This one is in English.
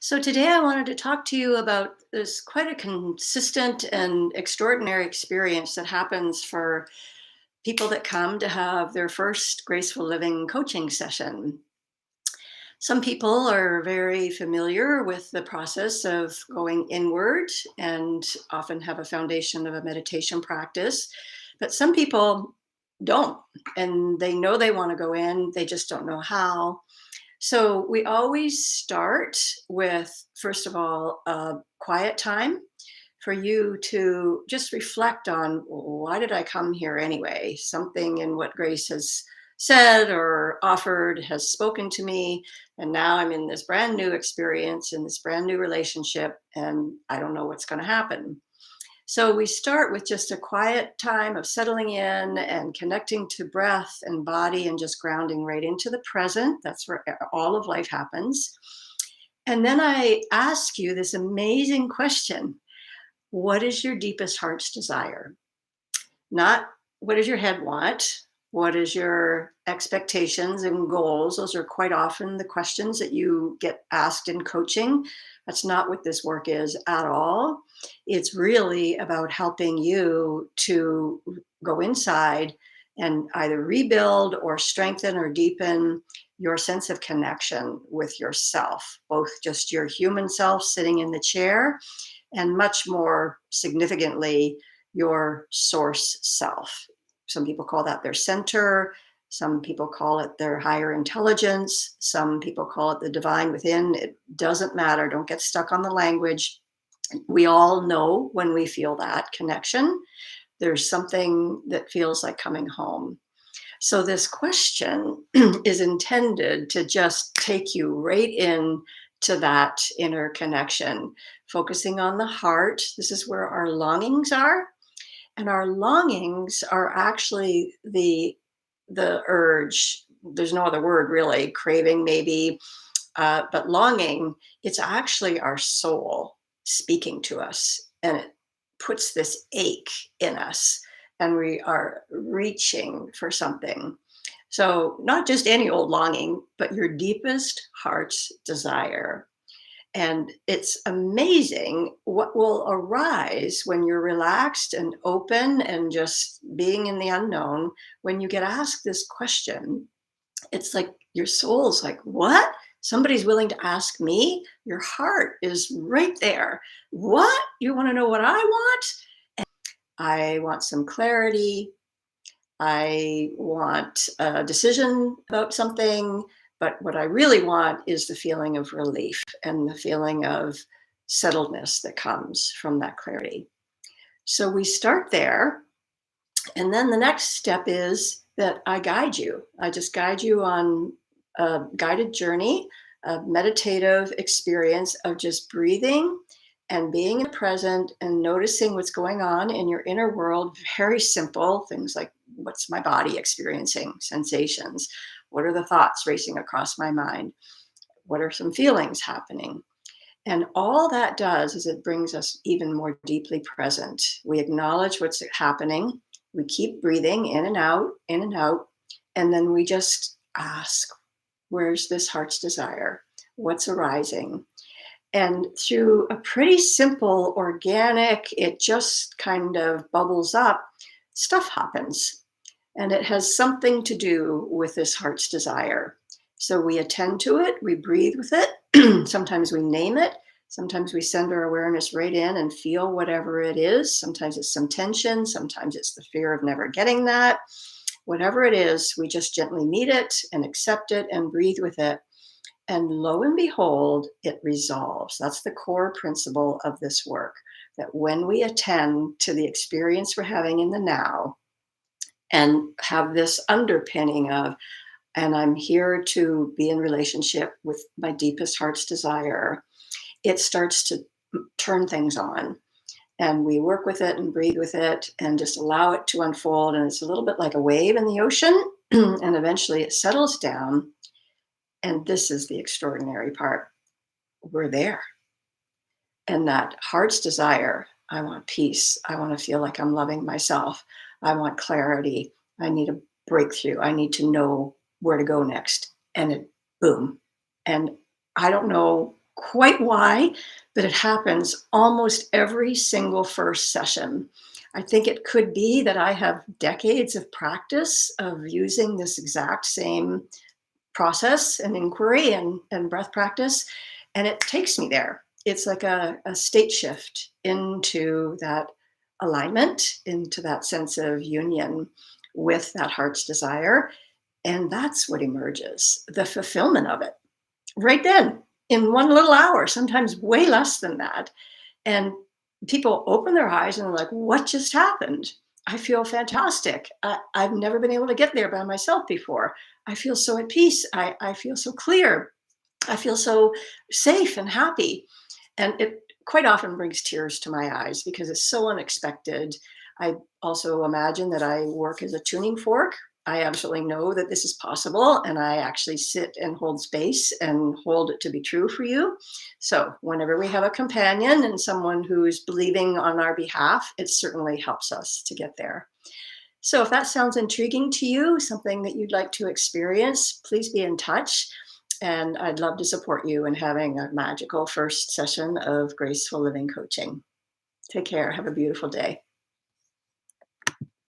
So today I wanted to talk to you about this quite a consistent and extraordinary experience that happens for people that come to have their first Graceful Living Coaching session. Some people are very familiar with the process of going inward and often have a foundation of a meditation practice, but some people don't, and they know they want to go in, they just don't know how. So we always start with, first of all, a quiet time for you to just reflect on, why did I come here anyway? Something in what Grace has said or offered has spoken to me. And now I'm in this brand new experience, in this brand new relationship, and I don't know what's going to happen. So we start with just a quiet time of settling in and connecting to breath and body and just grounding right into the present. That's where all of life happens. And then I ask you this amazing question: what is your deepest heart's desire? Not what does your head want? What is your expectations and goals? Those are quite often the questions that you get asked in coaching. That's not what this work is at all. It's really about helping you to go inside and either rebuild or strengthen or deepen your sense of connection with yourself, both just your human self sitting in the chair and much more significantly, your source self. Some people call that their center. Some people call it their higher intelligence. Some people call it the divine within. It doesn't matter. Don't get stuck on the language. We all know when we feel that connection, there's something that feels like coming home. So, this question is intended to just take you right in to that inner connection, focusing on the heart. This is where our longings are. And our longings are actually the urge. There's no other word really, craving maybe, but longing, it's actually our soul speaking to us. And it puts this ache in us, and we are reaching for something. So, not just any old longing, but your deepest heart's desire. And it's amazing what will arise when you're relaxed and open and just being in the unknown. When you get asked this question, it's like your soul's like, what? Somebody's willing to ask me? Your heart is right there. What? You want to know what I want? I want some clarity. I want a decision about something. But what I really want is the feeling of relief and the feeling of settledness that comes from that clarity. So we start there. And then the next step is that I guide you. I just guide you on a guided journey, a meditative experience of just breathing and being in the present and noticing what's going on in your inner world. Very simple things like, what's my body experiencing? Sensations. What are the thoughts racing across my mind? What are some feelings happening? And all that does is it brings us even more deeply present. We acknowledge what's happening. We keep breathing in and out, in and out. And then we just ask, where's this heart's desire? What's arising? And through a pretty simple, organic, it just kind of bubbles up, stuff happens. And it has something to do with this heart's desire. So we attend to it, we breathe with it. Sometimes we name it. Sometimes we send our awareness right in and feel whatever it is. Sometimes it's some tension. Sometimes it's the fear of never getting that. Whatever it is, we just gently meet it and accept it and breathe with it. And lo and behold, it resolves. That's the core principle of this work, that when we attend to the experience we're having in the now and have this underpinning of, and I'm here to be in relationship with my deepest heart's desire, it starts to turn things on. And we work with it and breathe with it and just allow it to unfold. And it's a little bit like a wave in the ocean. And eventually it settles down. And this is the extraordinary part. We're there. And that heart's desire, I want peace. I want to feel like I'm loving myself. I want clarity. I need a breakthrough. I need to know where to go next. And it, boom. And I don't know quite why, but it happens almost every single first session. I think it could be that I have decades of practice of using this exact same process and inquiry and breath practice, and it takes me there. It's like a state shift into that alignment, into that sense of union with that heart's desire. And that's what emerges, the fulfillment of it right then in one little hour, sometimes way less than that. And people open their eyes and they're like, what just happened? I feel fantastic. I've never been able to get there by myself before. I feel so at peace. I feel so clear. I feel so safe and happy. And it quite often brings tears to my eyes because it's so unexpected. I also imagine that I work as a tuning fork. I absolutely know that this is possible, and I actually sit and hold space and hold it to be true for you. So, whenever we have a companion and someone who's believing on our behalf, it certainly helps us to get there. So, if that sounds intriguing to you, something that you'd like to experience, please be in touch. And I'd love to support you in having a magical first session of Graceful Living Coaching. Take care. Have a beautiful day.